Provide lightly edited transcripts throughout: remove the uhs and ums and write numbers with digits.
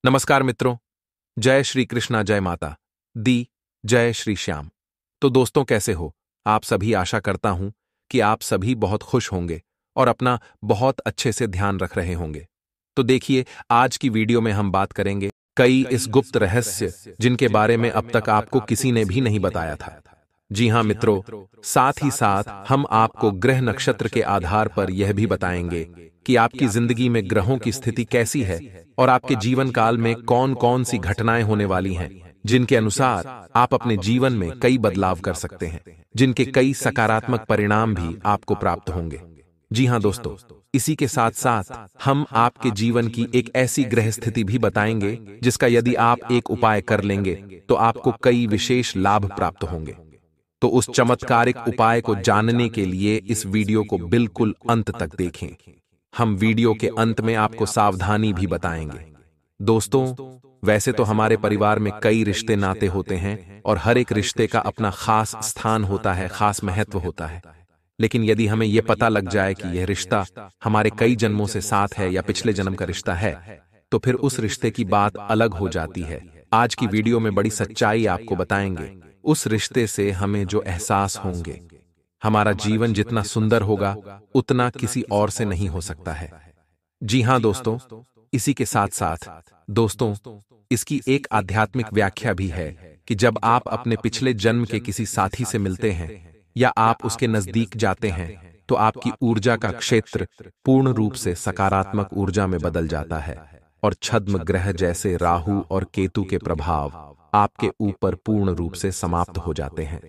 नमस्कार मित्रों। जय श्री कृष्णा, जय माता दी, जय श्री श्याम। तो दोस्तों, कैसे हो आप सभी? आशा करता हूं कि आप सभी बहुत खुश होंगे और अपना बहुत अच्छे से ध्यान रख रहे होंगे। तो देखिए, आज की वीडियो में हम बात करेंगे कई इस गुप्त रहस्य जिनके बारे में अब तक आपको किसी ने भी नहीं बताया था। जी हां मित्रों, साथ ही साथ हम आपको ग्रह नक्षत्र के आधार पर यह भी बताएंगे कि आपकी जिंदगी में ग्रहों की स्थिति कैसी है और आपके जीवन काल में कौन कौन सी घटनाएं होने वाली हैं जिनके अनुसार आप अपने जीवन में कई बदलाव कर सकते हैं, जिनके कई सकारात्मक परिणाम भी आपको प्राप्त होंगे। जी हां दोस्तों, इसी के साथ साथ हम आपके जीवन की एक ऐसी ग्रह स्थिति भी बताएंगे जिसका यदि आप एक उपाय कर लेंगे तो आपको कई विशेष लाभ प्राप्त होंगे। तो उस चमत्कारिक उपाय को जानने के लिए इस वीडियो को बिल्कुल अंत तक देखें। हम वीडियो के अंत में आपको सावधानी भी बताएंगे। दोस्तों, वैसे तो हमारे परिवार में कई रिश्ते नाते होते हैं और हर एक रिश्ते का अपना खास स्थान होता है, खास महत्व होता है। लेकिन यदि हमें यह पता लग जाए कि यह रिश्ता हमारे कई जन्मों से साथ है या पिछले जन्म का रिश्ता है, तो फिर उस रिश्ते की बात अलग हो जाती है। आज की वीडियो में बड़ी सच्चाई आपको बताएंगे। उस रिश्ते से हमें जो एहसास होंगे, हमारा जीवन जितना सुंदर होगा उतना किसी और से नहीं हो सकता है। जी हां दोस्तों, इसी के साथ साथ दोस्तों, इसकी एक आध्यात्मिक व्याख्या भी है कि जब आप अपने पिछले जन्म के किसी साथी से मिलते हैं या आप उसके नजदीक जाते हैं तो आपकी ऊर्जा का क्षेत्र पूर्ण रूप से सकारात्मक ऊर्जा में बदल जाता है और छद्म ग्रह जैसे राहु और केतु के प्रभाव आपके ऊपर पूर्ण रूप से समाप्त हो जाते हैं।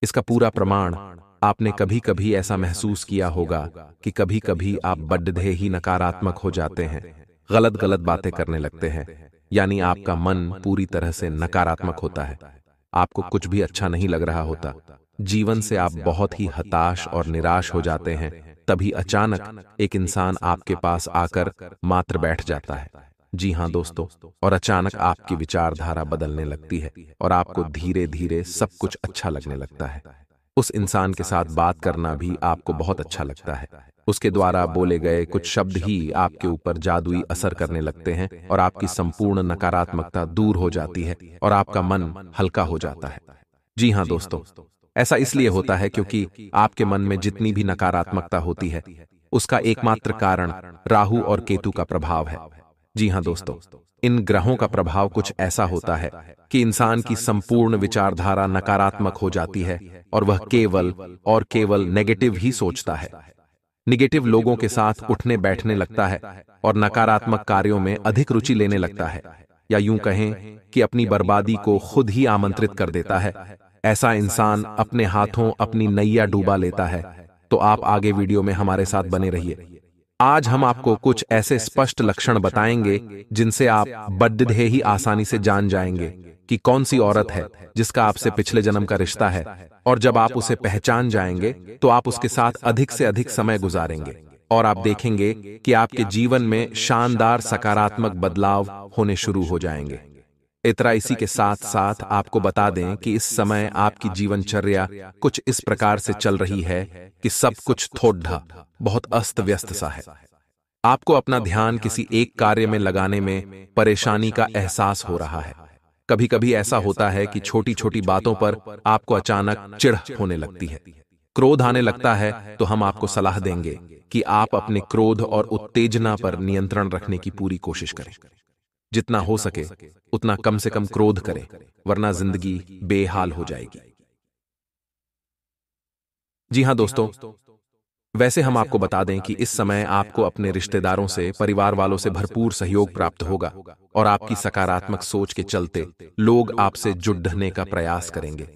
इसका पूरा प्रमाण आपने कभी कभी ऐसा महसूस किया होगा कि कभी कभी आप बड्ढे ही नकारात्मक हो जाते हैं, गलत गलत बातें करने लगते हैं, यानी आपका मन पूरी तरह से नकारात्मक होता है। आपको कुछ भी अच्छा नहीं लग रहा होता, जीवन से आप बहुत ही हताश और निराश हो जाते हैं। तभी अचानक एक इंसान आपके पास आकर मात्र बैठ जाता है। जी हां दोस्तों, और अचानक आपकी विचारधारा बदलने लगती है और आपको धीरे धीरे सब कुछ अच्छा लगने लगता है। उस इंसान के साथ बात करना भी आपको बहुत अच्छा लगता है। उसके द्वारा बोले गए कुछ शब्द ही आपके ऊपर जादुई असर करने लगते हैं और आपकी संपूर्ण नकारात्मकता दूर हो जाती है और आपका मन हल्का हो जाता है। जी हां दोस्तों, ऐसा इसलिए होता है क्योंकि आपके मन में जितनी भी नकारात्मकता होती है उसका एकमात्र कारण राहु और केतु का प्रभाव है। जी हां दोस्तों, इन ग्रहों का प्रभाव कुछ ऐसा होता है कि इंसान की संपूर्ण विचारधारा नकारात्मक हो जाती है और वह केवल और केवल नेगेटिव ही सोचता है। नेगेटिव लोगों के साथ उठने बैठने लगता है और नकारात्मक कार्यों में अधिक रुचि लेने लगता है, या यूं कहें कि अपनी बर्बादी को खुद ही आमंत्रित कर देता है। ऐसा इंसान अपने हाथों अपनी नैया डूबा लेता है। तो आप आगे वीडियो में हमारे साथ बने रहिए। आज हम आपको कुछ ऐसे स्पष्ट लक्षण बताएंगे जिनसे आप बड्ढे ही आसानी से जान जाएंगे कि कौन सी औरत है जिसका आपसे पिछले जन्म का रिश्ता है, और जब आप उसे पहचान जाएंगे तो आप उसके साथ अधिक से अधिक समय गुजारेंगे और आप देखेंगे कि आपके जीवन में शानदार सकारात्मक बदलाव होने शुरू हो जाएंगे। इसी के साथ साथ आपको बता दें कि इस समय आपकी जीवनचर्या कुछ इस प्रकार से चल रही है कि सब कुछ थोड़ा बहुत अस्त व्यस्त सा है। आपको अपना ध्यान किसी एक कार्य में लगाने में परेशानी का एहसास हो रहा है। कभी कभी ऐसा होता है कि छोटी छोटी बातों पर आपको अचानक चिढ़ होने लगती है, क्रोध आने लगता है। तो हम आपको सलाह देंगे कि आप अपने क्रोध और उत्तेजना पर नियंत्रण रखने की पूरी कोशिश करें। जितना हो सके उतना कम से कम क्रोध करें, वरना जिंदगी बेहाल हो जाएगी। जी हां दोस्तों, वैसे हम आपको बता दें कि इस समय आपको अपने रिश्तेदारों से, परिवार वालों से भरपूर सहयोग प्राप्त होगा और आपकी सकारात्मक सोच के चलते लोग आपसे जुड़ने का प्रयास करेंगे।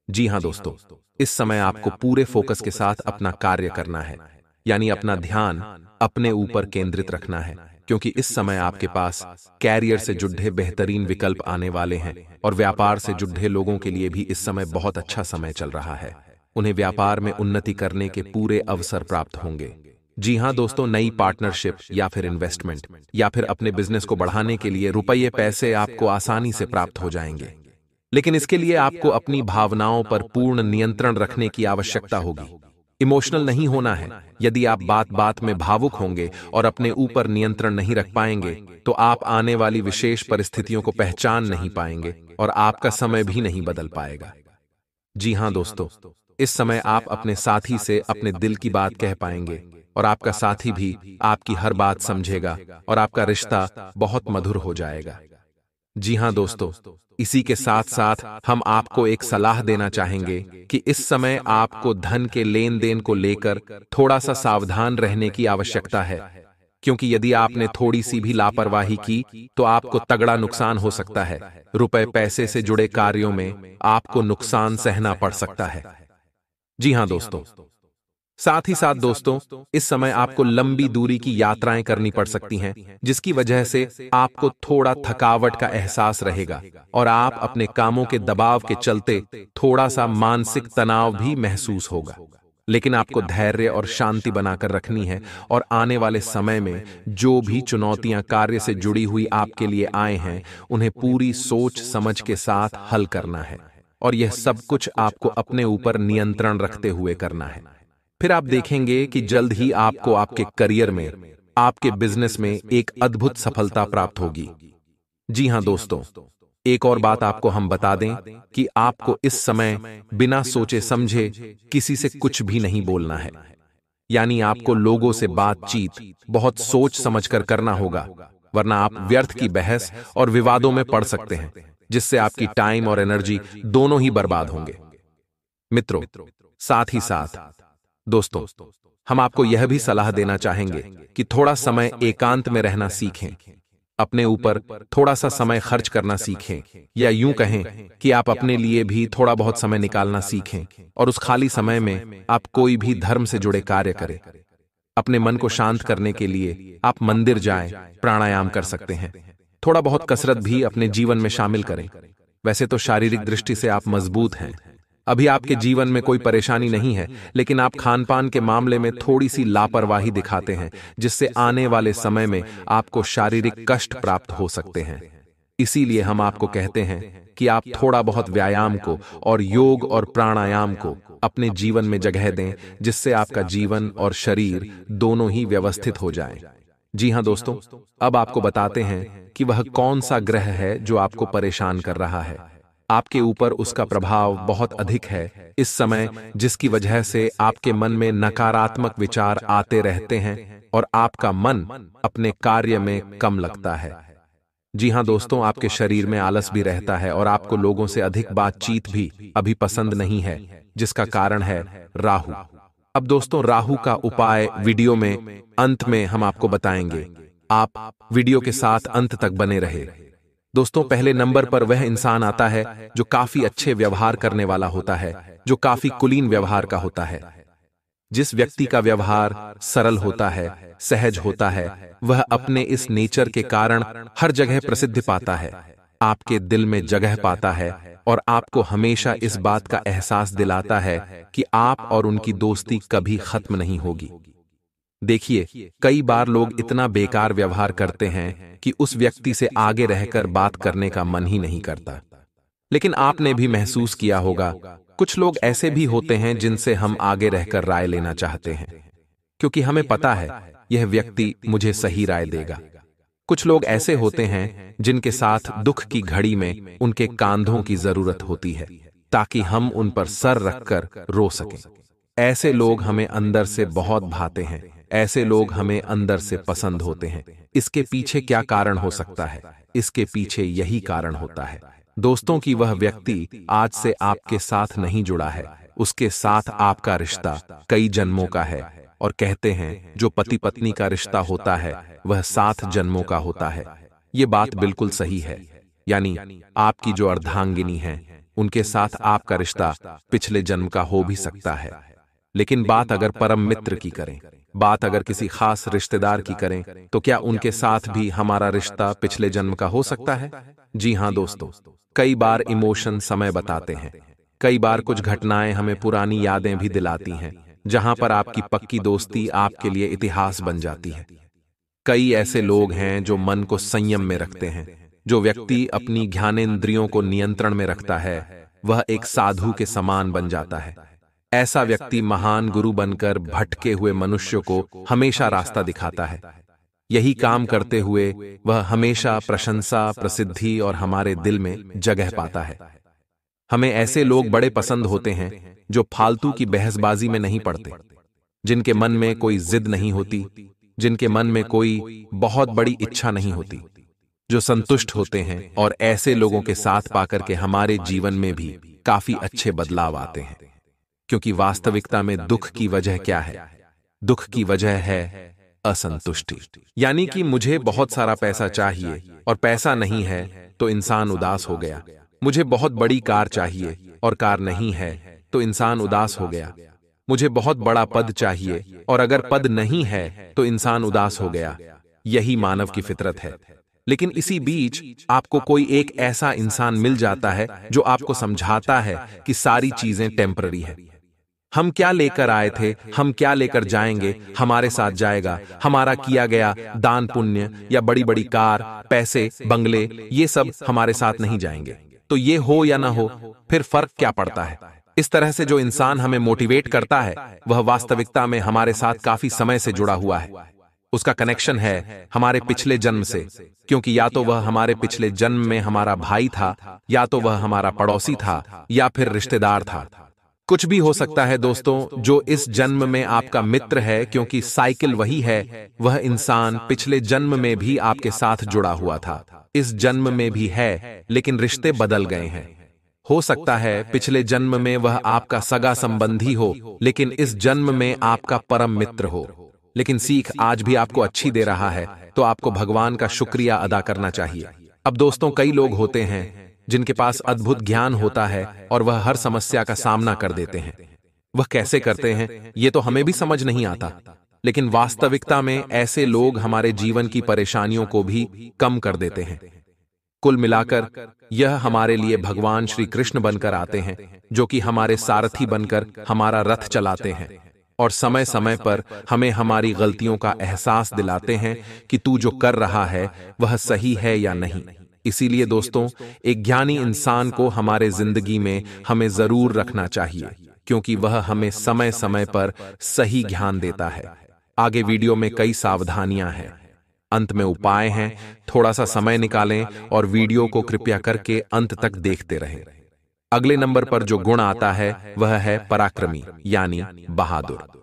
जी हां दोस्तों, इस समय आपको पूरे फोकस के साथ अपना कार्य करना है, यानी अपना ध्यान अपने ऊपर केंद्रित रखना है, क्योंकि इस समय आपके पास कैरियर से जुड़े बेहतरीन विकल्प आने वाले हैं और व्यापार से जुड़े लोगों के लिए भी इस समय बहुत अच्छा समय चल रहा है। उन्हें व्यापार में उन्नति करने के पूरे अवसर प्राप्त होंगे। जी हां दोस्तों, नई पार्टनरशिप या फिर इन्वेस्टमेंट या फिर अपने बिजनेस को बढ़ाने के लिए रुपये पैसे आपको आसानी से प्राप्त हो जाएंगे। लेकिन इसके लिए आपको अपनी भावनाओं पर पूर्ण नियंत्रण रखने की आवश्यकता होगी। इमोशनल नहीं होना है। यदि आप बात बात में भावुक होंगे और अपने ऊपर नियंत्रण नहीं रख पाएंगे तो आप आने वाली विशेष परिस्थितियों को पहचान नहीं पाएंगे और आपका समय भी नहीं बदल पाएगा। जी हां दोस्तों, इस समय आप अपने साथी से अपने दिल की बात कह पाएंगे और आपका साथी भी आपकी हर बात समझेगा और आपका रिश्ता बहुत मधुर हो जाएगा। जी हां दोस्तों, इसी के साथ साथ हम आपको एक सलाह देना चाहेंगे कि इस समय आपको धन के लेन देन को लेकर थोड़ा सा सावधान रहने की आवश्यकता है, क्योंकि यदि आपने थोड़ी सी भी लापरवाही की तो आपको तगड़ा नुकसान हो सकता है। रुपए पैसे से जुड़े कार्यों में आपको नुकसान सहना पड़ सकता है। जी हां दोस्तों, साथ ही साथ दोस्तों, इस समय आपको लंबी दूरी की यात्राएं करनी पड़ सकती हैं, जिसकी वजह से आपको थोड़ा थकावट का एहसास रहेगा और आप अपने कामों के दबाव के चलते थोड़ा सा मानसिक तनाव भी महसूस होगा। लेकिन आपको धैर्य और शांति बनाकर रखनी है और आने वाले समय में जो भी चुनौतियां कार्य से जुड़ी हुई आपके लिए आए हैं, उन्हें पूरी सोच समझ के साथ हल करना है और यह सब कुछ आपको अपने ऊपर नियंत्रण रखते हुए करना है। फिर आप देखेंगे कि जल्द ही आपको आपके करियर में, आपके बिजनेस में एक अद्भुत सफलता प्राप्त होगी। जी हां दोस्तों, एक और बात आपको हम बता दें कि आपको इस समय बिना सोचे समझे किसी से कुछ भी नहीं बोलना है। यानी आपको लोगों से बातचीत बहुत सोच समझकर करना होगा, वरना आप व्यर्थ की बहस और विवादों में पड़ सकते हैं, जिससे आपकी टाइम और एनर्जी दोनों ही बर्बाद होंगे। मित्रों, साथ ही साथ दोस्तों, हम आपको यह भी सलाह देना चाहेंगे कि थोड़ा समय एकांत में रहना सीखें, अपने ऊपर थोड़ा सा समय खर्च करना सीखें, या यूं कहें कि आप अपने लिए भी थोड़ा बहुत समय निकालना सीखें और उस खाली समय में आप कोई भी धर्म से जुड़े कार्य करें। अपने मन को शांत करने के लिए आप मंदिर जाएं, प्राणायाम कर सकते हैं। थोड़ा बहुत कसरत भी अपने जीवन में शामिल करें। वैसे तो शारीरिक दृष्टि से आप मजबूत हैं, अभी आपके जीवन में कोई परेशानी नहीं है, लेकिन आप खानपान के मामले में थोड़ी सी लापरवाही दिखाते हैं, जिससे आने वाले समय में आपको शारीरिक कष्ट प्राप्त हो सकते हैं। इसीलिए हम आपको कहते हैं कि आप थोड़ा बहुत व्यायाम को और योग और प्राणायाम को अपने जीवन में जगह दें, जिससे आपका जीवन और शरीर दोनों ही व्यवस्थित हो जाएं। जी हां दोस्तों, अब आपको बताते हैं कि वह कौन सा ग्रह है जो आपको परेशान कर रहा है। आपके ऊपर उसका प्रभाव बहुत अधिक है इस समय, जिसकी वजह से आपके मन में नकारात्मक विचार आते रहते हैं और आपका मन अपने कार्य में कम लगता है। जी हां दोस्तों, आपके शरीर में आलस भी रहता है और आपको लोगों से अधिक बातचीत भी अभी पसंद नहीं है, जिसका कारण है राहु। अब दोस्तों, राहु का उपाय वीडियो में अंत में हम आपको बताएंगे। आप वीडियो के साथ अंत तक बने रहे। दोस्तों, पहले नंबर पर वह इंसान आता है जो काफी अच्छे व्यवहार करने वाला होता है, जो काफी कुलीन व्यवहार का होता है। जिस व्यक्ति का व्यवहार सरल होता है, सहज होता है, वह अपने इस नेचर के कारण हर जगह प्रसिद्धि पाता है, आपके दिल में जगह पाता है और आपको हमेशा इस बात का एहसास दिलाता है कि आप और उनकी दोस्ती कभी खत्म नहीं होगी। देखिए, कई बार लोग इतना बेकार व्यवहार करते हैं कि उस व्यक्ति से आगे रहकर बात करने का मन ही नहीं करता। लेकिन आपने भी महसूस किया होगा, कुछ लोग ऐसे भी होते हैं जिनसे हम आगे रहकर राय लेना चाहते हैं, क्योंकि हमें पता है यह व्यक्ति मुझे सही राय देगा। कुछ लोग ऐसे होते हैं जिनके साथ दुख की घड़ी में उनके कांधों की जरूरत होती है, ताकि हम उन पर सर रखकर रो सकें। ऐसे लोग हमें अंदर से बहुत भाते हैं, ऐसे लोग हमें अंदर से पसंद होते हैं। इसके पीछे क्या कारण हो सकता है? इसके पीछे यही कारण होता है दोस्तों कि वह व्यक्ति आज से आपके साथ नहीं जुड़ा है, उसके साथ आपका रिश्ता कई जन्मों का है। और कहते हैं जो पति पत्नी का रिश्ता होता है वह 7 जन्मों का होता है। ये बात बिल्कुल सही है। यानी आपकी जो अर्धांगिनी है उनके साथ आपका रिश्ता पिछले जन्म का हो भी सकता है। लेकिन बात अगर परम मित्र की करें, बात अगर किसी खास रिश्तेदार की करें, तो क्या उनके साथ भी हमारा रिश्ता पिछले जन्म का हो सकता है? जी हां दोस्तों, कई बार इमोशन समय बताते हैं, कई बार कुछ घटनाएं हमें पुरानी यादें भी दिलाती हैं, जहां पर आपकी पक्की दोस्ती आपके लिए इतिहास बन जाती है। कई ऐसे लोग हैं जो मन को संयम में रखते हैं। जो व्यक्ति अपनी ज्ञानेंद्रियों को नियंत्रण में रखता है वह एक साधु के समान बन जाता है। ऐसा व्यक्ति महान गुरु बनकर भटके हुए मनुष्य को हमेशा रास्ता दिखाता है। यही काम करते हुए वह हमेशा प्रशंसा, प्रसिद्धि और हमारे दिल में जगह पाता है। हमें ऐसे लोग बड़े पसंद होते हैं जो फालतू की बहसबाजी में नहीं पड़ते, जिनके मन में कोई जिद नहीं होती, जिनके मन में कोई बहुत बड़ी इच्छा नहीं होती, जो संतुष्ट होते हैं। और ऐसे लोगों के साथ पाकर के हमारे जीवन में भी काफी अच्छे बदलाव आते हैं। क्योंकि वास्तविकता में दुख की वजह क्या है? दुख की वजह है असंतुष्टि। यानी कि मुझे बहुत सारा पैसा चाहिए और पैसा नहीं है तो इंसान उदास हो गया। मुझे बहुत बड़ी कार चाहिए और कार नहीं है तो इंसान उदास हो गया। मुझे बहुत बड़ा पद चाहिए और अगर पद नहीं है तो इंसान उदास हो गया। यही मानव की फितरत है। लेकिन इसी बीच आपको कोई एक ऐसा इंसान मिल जाता है जो आपको समझाता है कि सारी चीजें टेम्पररी है। हम क्या लेकर आए थे, हम क्या लेकर जाएंगे, हमारे साथ जाएगा। हमारा किया गया दान पुण्य या बड़ी बड़ी कार, पैसे, बंगले, ये सब हमारे साथ नहीं जाएंगे। तो ये हो या ना हो, फिर फर्क क्या पड़ता है? इस तरह से जो इंसान हमें मोटिवेट करता है वह वास्तविकता में हमारे साथ काफी समय से जुड़ा हुआ है। उसका कनेक्शन है हमारे पिछले जन्म से, क्योंकि या तो वह हमारे पिछले जन्म में हमारा भाई था, या तो वह हमारा पड़ोसी था, या फिर रिश्तेदार था। कुछ भी हो सकता है दोस्तों, जो इस जन्म में आपका मित्र है, क्योंकि साइकिल वही है। वह इंसान पिछले जन्म में भी आपके साथ जुड़ा हुआ था, इस जन्म में भी है, लेकिन रिश्ते बदल गए हैं। हो सकता है पिछले जन्म में वह आपका सगा संबंधी हो, लेकिन इस जन्म में आपका परम मित्र हो। लेकिन सीख आज भी आपको अच्छी दे रहा है, तो आपको भगवान का शुक्रिया अदा करना चाहिए। अब दोस्तों, कई लोग होते हैं जिनके पास अद्भुत ज्ञान होता है और वह हर समस्या का सामना कर देते हैं। वह कैसे करते हैं ये तो हमें भी समझ नहीं आता, लेकिन वास्तविकता में ऐसे लोग हमारे जीवन की परेशानियों को भी कम कर देते हैं। कुल मिलाकर यह हमारे लिए भगवान श्री कृष्ण बनकर आते हैं, जो कि हमारे सारथी बनकर हमारा रथ चलाते हैं और समय समय पर हमें हमारी गलतियों का एहसास दिलाते हैं कि तू जो कर रहा है वह सही है या नहीं। इसीलिए दोस्तों, एक ज्ञानी इंसान को हमारे जिंदगी में हमें जरूर रखना चाहिए, क्योंकि वह हमें समय समय पर सही ज्ञान देता है। आगे वीडियो में कई सावधानियां हैं, अंत में उपाय हैं। थोड़ा सा समय निकालें और वीडियो को कृपया करके अंत तक देखते रहें। अगले नंबर पर जो गुण आता है वह है पराक्रमी, यानी बहादुर।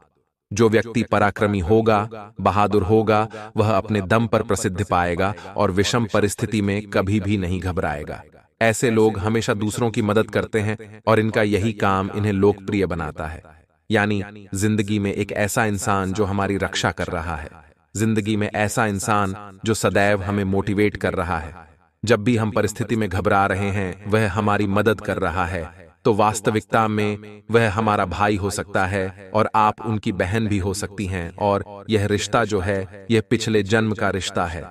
जो व्यक्ति पराक्रमी होगा, बहादुर होगा, वह अपने दम पर प्रसिद्ध पाएगा और विषम परिस्थिति में कभी भी नहीं घबराएगा। ऐसे लोग हमेशा दूसरों की मदद करते हैं और इनका यही काम इन्हें लोकप्रिय बनाता है। यानी जिंदगी में एक ऐसा इंसान जो हमारी रक्षा कर रहा है, जिंदगी में ऐसा इंसान जो सदैव हमें मोटिवेट कर रहा है। जब भी हम परिस्थिति में घबरा रहे हैं वह हमारी मदद कर रहा है, तो वास्तविकता में वह हमारा भाई हो सकता है और आप उनकी बहन भी हो सकती हैं। और यह रिश्ता जो है यह पिछले जन्म का रिश्ता है,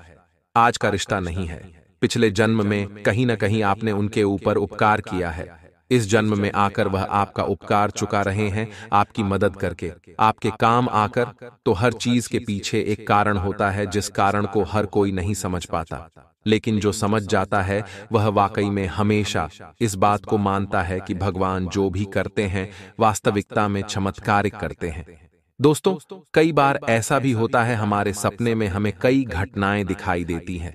आज का रिश्ता नहीं है। पिछले जन्म में कहीं न कहीं आपने उनके ऊपर उपकार किया है। इस जन्म में आकर वह आपका उपकार चुका रहे हैं, आपकी मदद करके, आपके काम आकर। तो हर चीज के पीछे एक कारण होता है, जिस कारण को हर कोई नहीं समझ पाता, लेकिन जो समझ जाता है वह वाकई में हमेशा इस बात को मानता है कि भगवान जो भी करते हैं वास्तविकता में चमत्कारिक करते हैं। दोस्तों, कई बार ऐसा भी होता है हमारे सपने में हमें कई घटनाएं दिखाई देती हैं।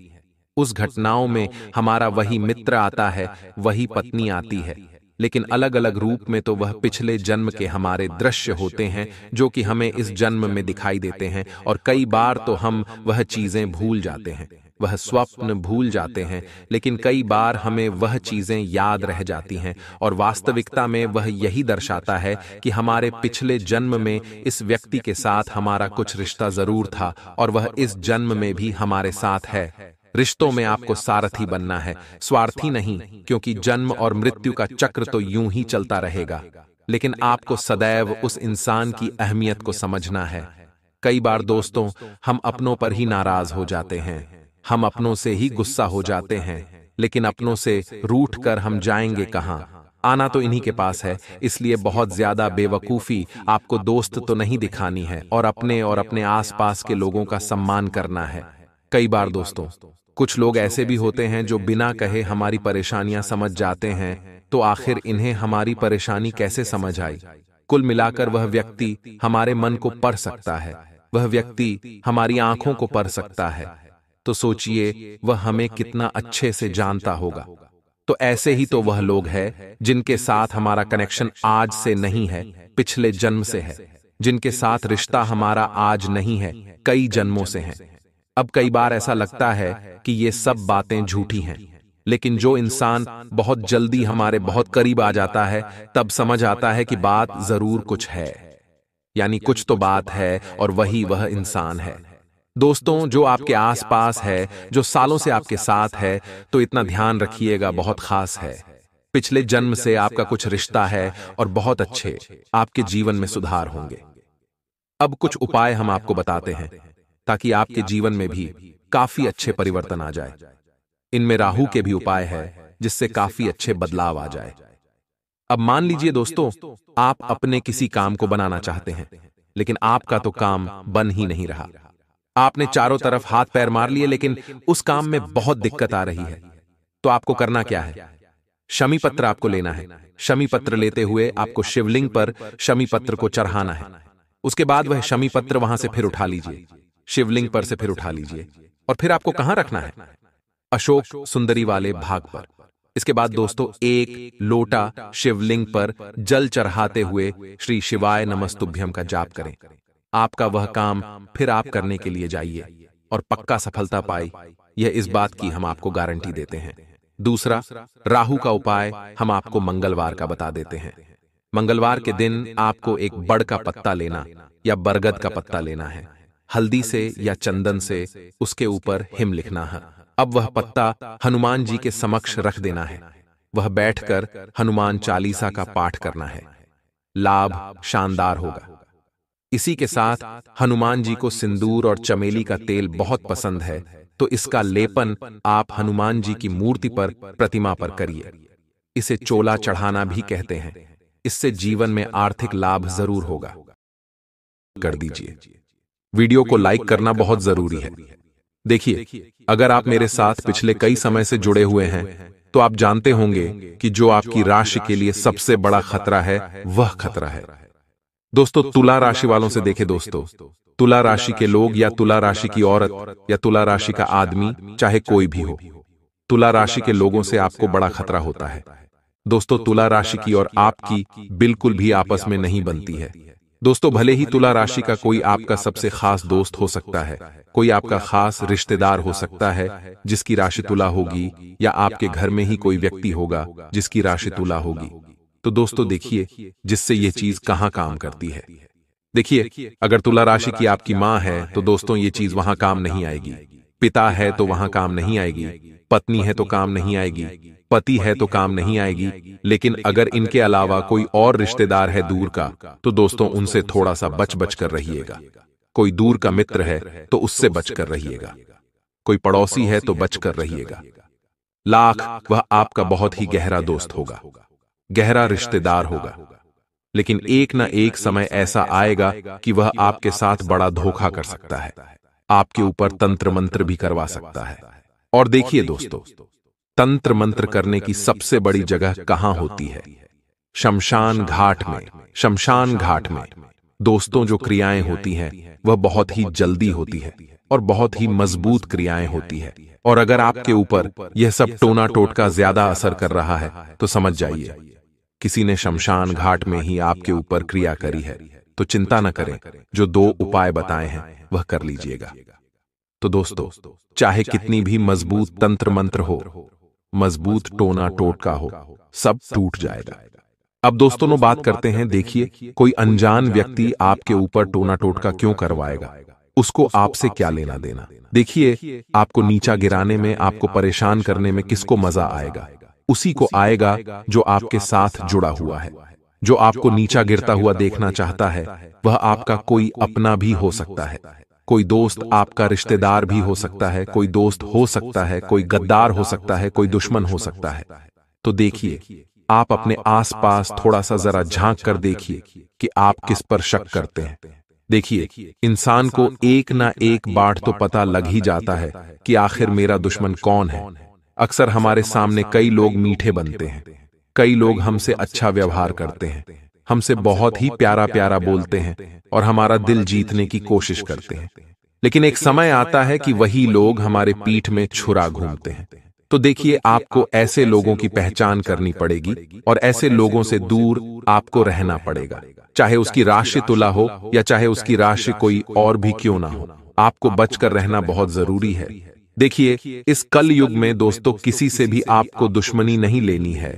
उस घटनाओं में हमारा वही मित्र आता है, वही पत्नी आती है, लेकिन अलग अलग रूप में। तो वह पिछले जन्म के हमारे दृश्य होते हैं जो कि हमें इस जन्म में दिखाई देते हैं। और कई बार तो हम वह चीजें भूल जाते हैं, वह स्वप्न भूल जाते हैं, लेकिन कई बार हमें वह चीजें याद रह जाती हैं। और वास्तविकता में वह यही दर्शाता है कि हमारे पिछले जन्म में इस व्यक्ति के साथ हमारा कुछ रिश्ता जरूर था और वह इस जन्म में भी हमारे साथ है। रिश्तों में आपको सारथी बनना है, स्वार्थी नहीं, क्योंकि जन्म और मृत्यु का चक्र तो यूं ही चलता रहेगा, लेकिन आपको सदैव उस इंसान की अहमियत को समझना है। कई बार दोस्तों, हम अपनों पर ही नाराज हो जाते हैं, हम अपनों से ही गुस्सा हो जाते हैं, लेकिन अपनों से रूठ कर हम जाएंगे कहां? आना तो इन्हीं के पास है। इसलिए बहुत ज्यादा बेवकूफी आपको दोस्त तो नहीं दिखानी है और अपने आसपास के लोगों का सम्मान करना है। कई बार दोस्तों, कुछ लोग ऐसे भी होते हैं जो बिना कहे हमारी परेशानियां समझ जाते हैं, तो आखिर इन्हें हमारी परेशानी कैसे समझ आई? कुल मिलाकर वह व्यक्ति हमारे मन को पढ़ सकता है, वह व्यक्ति हमारी आंखों को पढ़ सकता है। तो सोचिए वह हमें कितना अच्छे से जानता होगा। तो ऐसे ही तो वह लोग हैं जिनके साथ हमारा कनेक्शन आज से नहीं है, पिछले जन्म से है, जिनके साथ रिश्ता हमारा आज नहीं है, कई जन्मों से है। अब कई बार ऐसा लगता है कि ये सब बातें झूठी हैं, लेकिन जो इंसान बहुत जल्दी हमारे बहुत करीब आ जाता है तब समझ आता है कि बात जरूर कुछ है, यानी कुछ तो बात है और वही वह इंसान है। दोस्तों, जो आपके आसपास है, जो सालों से आपके साथ है, तो इतना ध्यान रखिएगा, बहुत खास है। पिछले जन्म से आपका कुछ रिश्ता है और बहुत अच्छे आपके जीवन में सुधार होंगे। अब कुछ उपाय हम आपको बताते हैं ताकि आपके जीवन में भी काफी अच्छे परिवर्तन आ जाए। इनमें राहु के भी उपाय है जिससे काफी अच्छे बदलाव आ जाए। अब मान लीजिए दोस्तों, आप अपने किसी काम को बनाना चाहते हैं, लेकिन आपका तो काम बन ही नहीं रहा। आपने चारों तरफ हाथ पैर मार लिए, लेकिन उस काम में बहुत दिक्कत आ रही है। तो आपको करना क्या है? शमी पत्र आपको लेना है। शमी पत्र लेते हुए आपको शिवलिंग पर शमी पत्र को चढ़ाना है। उसके बाद वह शमी पत्र वहां से फिर उठा लीजिए, शिवलिंग पर से फिर उठा लीजिए, और फिर आपको कहां रखना है? अशोक सुंदरी वाले भाग पर। इसके बाद दोस्तों, एक लोटा शिवलिंग पर जल चढ़ाते हुए श्री शिवाय नमस्तुभ्यम का जाप करें। आपका वह काम फिर आप करने के लिए जाइए और पक्का सफलता पाए, यह इस बात की हम आपको गारंटी देते हैं। दूसरा, राहु का उपाय हम आपको मंगलवार का बता देते हैं। मंगलवार के दिन आपको एक बड़ का पत्ता लेना या बरगद का पत्ता लेना है। हल्दी से या चंदन से उसके ऊपर हिम लिखना है। अब वह पत्ता हनुमान जी के समक्ष रख देना है। वह बैठकर हनुमान चालीसा का पाठ करना है। लाभ शानदार होगा। इसी के साथ हनुमान जी को सिंदूर और चमेली का तेल बहुत पसंद है, तो इसका लेपन आप हनुमान जी की मूर्ति पर, प्रतिमा पर करिए। इसे चोला चढ़ाना भी कहते हैं। इससे जीवन में आर्थिक लाभ जरूर होगा। कर दीजिए। वीडियो को लाइक करना बहुत जरूरी है। देखिए, अगर आप मेरे साथ पिछले कई समय से जुड़े हुए हैं तो आप जानते होंगे कि जो आपकी राशि के लिए सबसे बड़ा खतरा है, वह खतरा है दोस्तों तुला राशि वालों से। देखे दोस्तों, तुला राशि के लोग या तुला राशि की औरत या तुला राशि का आदमी, चाहे कोई भी हो, तुला राशि के लोगों से आपको बड़ा खतरा होता है। दोस्तों, तुला राशि की और आपकी बिल्कुल भी आपस में नहीं बनती है। दोस्तों, भले ही तुला राशि का कोई आपका सबसे खास दोस्त हो सकता है, कोई आपका खास रिश्तेदार हो सकता है जिसकी राशि तुला होगी, या आपके घर में ही कोई व्यक्ति होगा जिसकी राशि तुला होगी। तो दोस्तों देखिए, जिससे ये चीज कहां काम करती है। देखिए, अगर तुला राशि की आपकी मां है तो दोस्तों ये चीज वहां काम नहीं आएगी। पिता है तो वहां काम नहीं आएगी। पत्नी है तो काम नहीं आएगी। पति है तो काम नहीं आएगी। लेकिन अगर इनके अलावा कोई और रिश्तेदार है दूर का, तो दोस्तों उनसे थोड़ा सा बच बच कर रहिएगा। कोई दूर का मित्र है तो उससे बच कर रहिएगा। कोई पड़ोसी है तो बच कर रहिएगा। लाख वह आपका बहुत ही गहरा दोस्त होगा, गहरा रिश्तेदार होगा, लेकिन एक न एक समय ऐसा आएगा कि वह आपके साथ बड़ा धोखा कर सकता है, आपके ऊपर तंत्र मंत्र भी करवा सकता है। और देखिए दोस्तों, तंत्र मंत्र करने की सबसे बड़ी जगह कहां होती है? शमशान घाट में। शमशान घाट में दोस्तों जो क्रियाएं होती हैं वह बहुत ही जल्दी होती है और बहुत ही मजबूत क्रियाएं होती है। और अगर आपके ऊपर यह सब टोना टोटका ज्यादा असर कर रहा है तो समझ जाइए किसी ने शमशान घाट में ही आपके ऊपर क्रिया करी है। तो चिंता न करें, जो 2 उपाय बताए हैं वह कर लीजिएगा। तो दोस्तों, चाहे कितनी भी मजबूत तंत्र मंत्र हो, मजबूत टोना टोटका हो, सब टूट जाएगा। अब दोस्तों बात करते हैं। देखिए, कोई अनजान व्यक्ति आपके ऊपर टोना टोटका क्यों करवाएगा, उसको आपसे क्या लेना देना। देखिए, आपको नीचा गिराने में, आपको परेशान करने में किसको मजा आएगा? उसी को आएगा जो आपके साथ जुड़ा हुआ है। जो आपको नीचा गिरता हुआ देखना चाहता है वह आपका कोई अपना भी हो सकता है, कोई दोस्त आपका रिश्तेदार भी हो सकता है, कोई दोस्त हो सकता है, कोई गद्दार हो सकता है, कोई दुश्मन हो सकता है। तो देखिए, आप अपने आसपास थोड़ा सा जरा झांक कर देखिए कि आप किस पर शक करते हैं। देखिए, इंसान को एक ना एक बार तो पता लग ही जाता है कि आखिर मेरा दुश्मन कौन है। अक्सर हमारे सामने कई लोग मीठे बनते हैं, कई लोग हमसे अच्छा व्यवहार करते हैं, हमसे बहुत ही प्यारा प्यारा बोलते हैं और हमारा दिल जीतने की कोशिश करते हैं। लेकिन एक समय आता है कि वही लोग हमारे पीठ में छुरा घूमते हैं। तो देखिए, आपको ऐसे लोगों की पहचान करनी पड़ेगी और ऐसे लोगों से दूर आपको रहना पड़ेगा, चाहे उसकी राशि तुला हो या चाहे उसकी राशि कोई और भी क्यों ना हो। आपको बचकर रहना बहुत जरूरी है। देखिए, इस कल युग में दोस्तों किसी से भी आपको दुश्मनी नहीं लेनी है।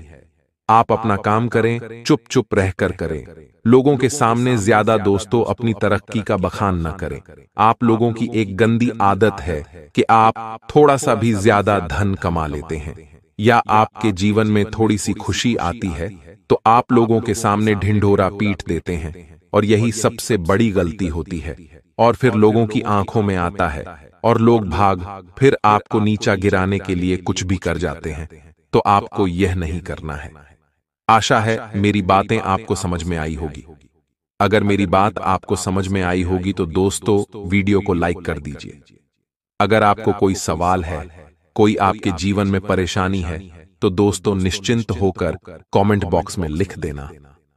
आप अपना काम करें, चुप चुप रहकर करें। लोगों के सामने ज्यादा दोस्तों अपनी तरक्की का बखान न करें। आप लोगों की एक गंदी आदत है कि आप थोड़ा सा भी ज्यादा धन कमा लेते हैं या आपके जीवन में थोड़ी सी खुशी आती है तो आप लोगों के सामने ढिंढोरा पीट देते हैं, और यही सबसे बड़ी गलती होती है। और फिर लोगों की आंखों में आता है और लोग भाग फिर आपको नीचा गिराने के लिए कुछ भी कर जाते हैं। तो आपको यह नहीं करना है। आशा है मेरी बातें आपको समझ में आई होगी। अगर मेरी बात आपको समझ में आई होगी तो दोस्तों वीडियो को लाइक कर दीजिए। अगर आपको कोई सवाल है, कोई आपके जीवन में परेशानी है, तो दोस्तों निश्चिंत होकर कमेंट बॉक्स में लिख देना।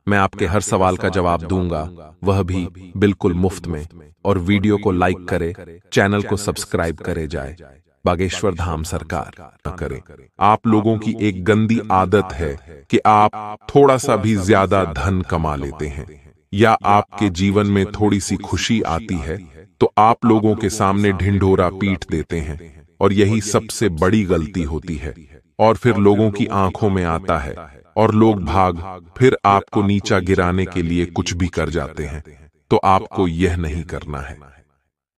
मैं आपके हर सवाल का जवाब दूंगा, वह भी बिल्कुल मुफ्त में। और वीडियो को लाइक करे, चैनल को सब्सक्राइब करे जाए। बागेश्वर धाम सरकार न करे। आप लोगों की एक गंदी आदत है कि आप थोड़ा सा भी ज्यादा धन कमा लेते हैं या आपके जीवन में थोड़ी सी खुशी आती है तो आप लोगों के सामने ढिंढोरा पीट देते हैं, और यही सबसे बड़ी गलती होती है। और फिर लोगों की आंखों में आता है और लोग भाग फिर आपको नीचा गिराने के लिए कुछ भी कर जाते हैं। तो आपको यह नहीं करना है।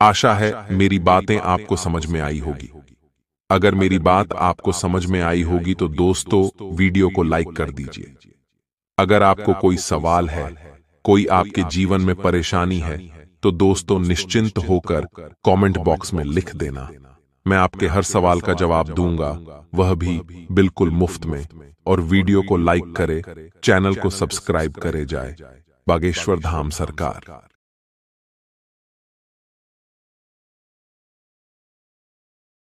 आशा है मेरी बातें आपको समझ में आई होगी। अगर मेरी बात आपको समझ में आई होगी तो दोस्तों वीडियो को लाइक कर दीजिए। अगर आपको कोई सवाल है, कोई आपके जीवन में परेशानी है, तो दोस्तों निश्चिंत होकर कमेंट बॉक्स में लिख देना। मैं आपके हर सवाल का जवाब दूंगा, वह भी बिल्कुल मुफ्त में। और वीडियो को लाइक करे, चैनल को सब्सक्राइब करे जाए। बागेश्वर धाम सरकार।